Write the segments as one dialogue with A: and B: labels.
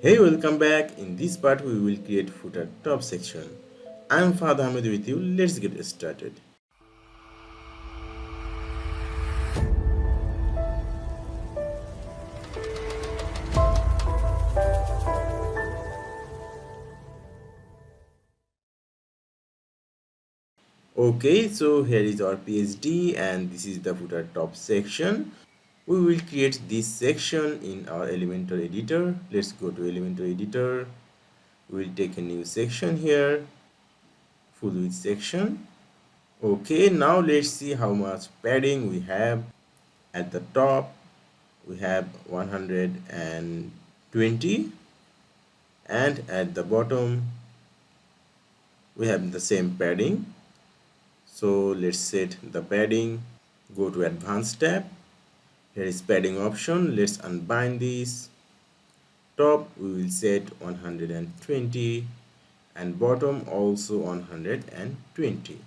A: Hey, welcome back. In this part, we will create footer top section. I'm Fahad Ahmed with you. Let's get started. Okay, so here is our PSD and this is the footer top section. We will create this section in our Elementor editor. Let's go to Elementor editor. We'll take a new section here, full width section. Okay, now let's see how much padding we have. At the top, we have 120, and at the bottom we have the same padding. So let's set the padding. Go to advanced tab. Here is padding option. Let's unbind this. Top we will set 120 and bottom also 120,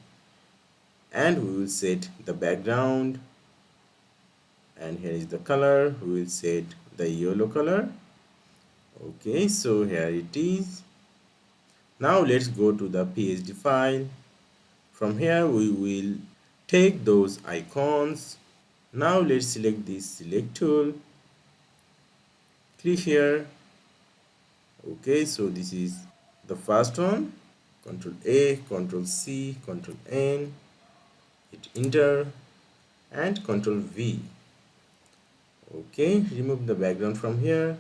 A: and we will set the background, and here is the color. We will set the yellow color. Okay, so here it is. Now let's go to the PSD file. From here we will take those icons. Now let's select this select tool. Click here. Okay, so this is the first one. Ctrl A, Ctrl C, Ctrl N, hit enter and Ctrl V. Okay, remove the background from here.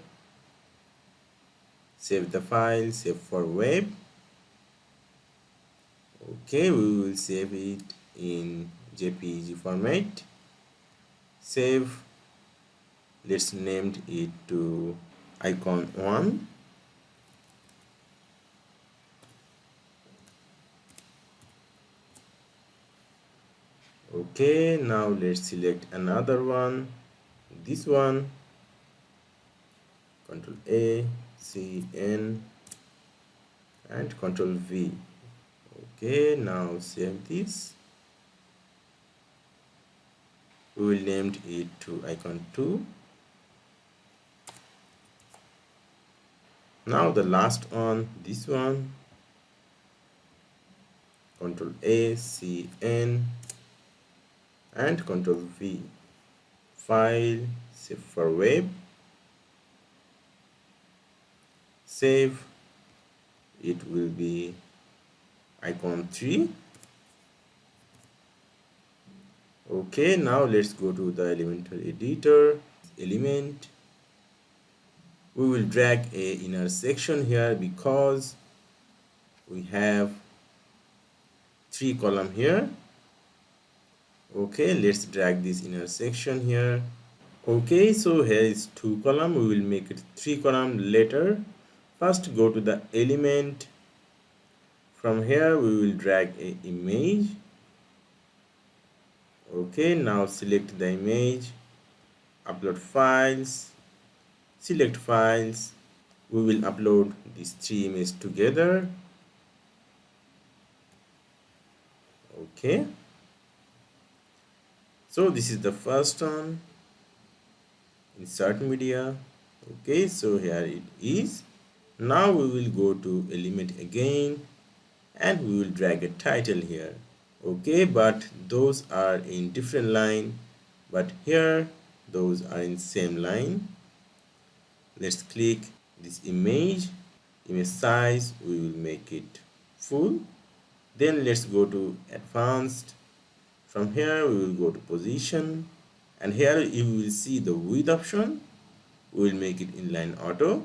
A: Save the file, save for web. Okay, we will save it in JPEG format. Save. Let's name it to icon 1. Okay, now let's select another one, this one. Ctrl A, C, N and Ctrl V. Okay, now save this. We will name it to icon 2. Now the last one, this one. Ctrl A, C, N and Ctrl V. File, save for web. Save. It will be icon 3. Okay, now let's go to the Elementor editor. Element. We will drag a inner section here because we have 3 column here. Okay, let's drag this inner section here. Okay, so here is 2 column. We will make it 3 column later. First go to the element. From here we will drag a image. Okay, now select the image, upload files, select files. We will upload these 3 images together. Okay, so this is the first one, insert media. Okay, so here it is. Now we will go to element again and we will drag a title here. Okay, but those are in different line, but here those are in same line. Let's click this image size. We will make it full. Then let's go to advanced. From here we will go to position, and here you will see the width option. We will make it inline auto.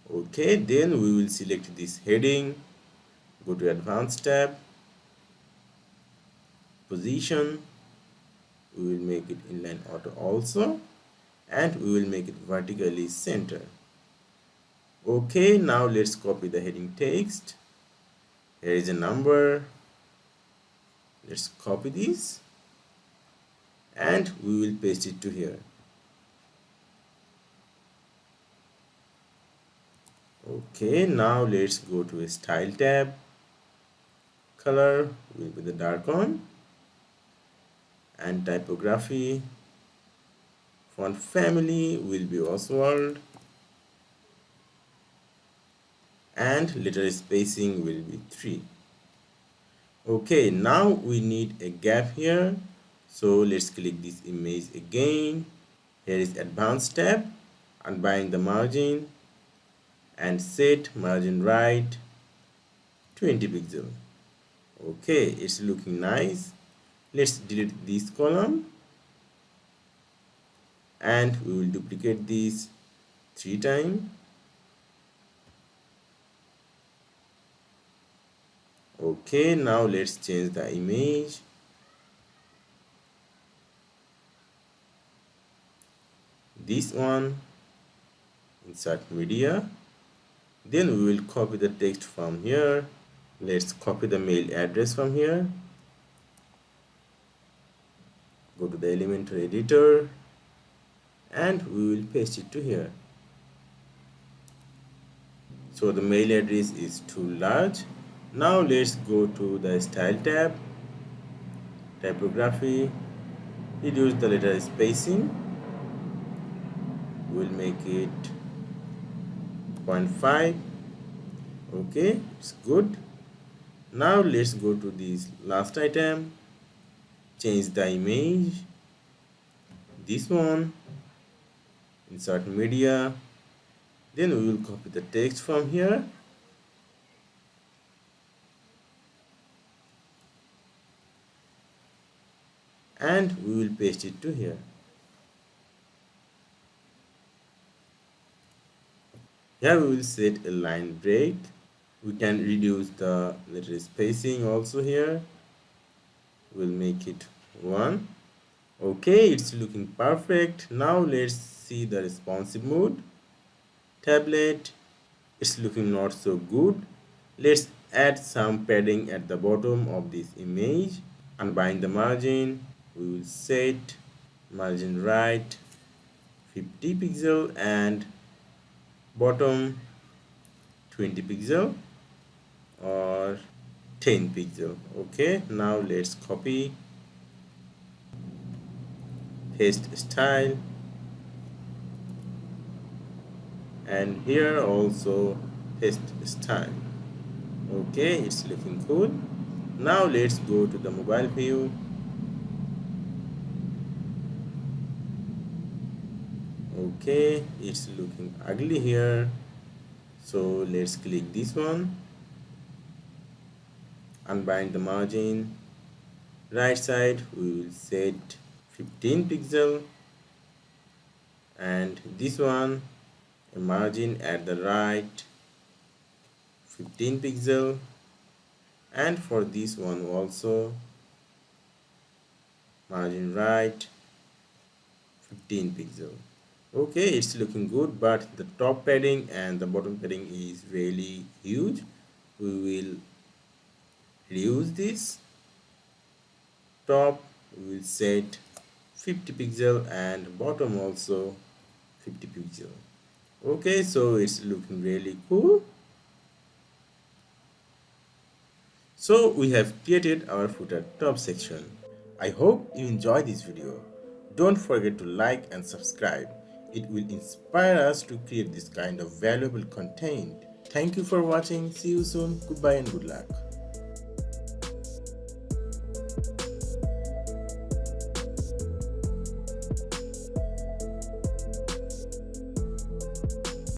A: Okay, then we will select this heading, go to advanced tab, position. We will make it inline auto also, and we will make it vertically center. Okay, now let's copy the heading text. Here is a number. Let's copy this and we will paste it to here. Okay, now let's go to a style tab. Color will be the dark one, and typography, font family will be Oswald, and letter spacing will be 3. Okay, now we need a gap here, so let's click this image again. Here is advanced tab, unbind the margin and set margin right 20 pixel. Okay, it's looking nice. Let's delete this column and we will duplicate this 3 times. Okay, now let's change the image. This one, insert media. Then we will copy the text from here. Let's copy the mail address from here. Go to the Elementor editor and we will paste it to here. So the mail address is too large. Now let's go to the style tab, typography, reduce the letter spacing. We'll make it 0.5. Okay, it's good. Now let's go to this last item, change the image, this one, insert media, then we will copy the text from here and we will paste it to here. Here we will set a line break. We can reduce the letter spacing also here. We'll make it 1. Okay, it's looking perfect. Now let's see the responsive mode. Tablet, it's looking not so good. Let's add some padding at the bottom of this image. Unbind the margin. We will set margin right 50 pixel and bottom 20 pixel or 10 pixel. Okay, now let's copy, paste style, and here also paste style. Okay, it's looking cool. Now let's go to the mobile view. Okay, it's looking ugly here, so let's click this one, unbind the margin, right side we will set 15 pixel and this one a margin at the right 15 pixel and for this one also margin right 15 pixel. Okay, it's looking good, but the top padding and the bottom padding is really huge. We will reduce this. Top we will set 50 pixel and bottom also 50 pixel. Okay, so it's looking really cool. So we have created our footer top section. I hope you enjoy this video. Don't forget to like and subscribe. It will inspire us to create this kind of valuable content. Thank you for watching. See you soon. Goodbye and good luck.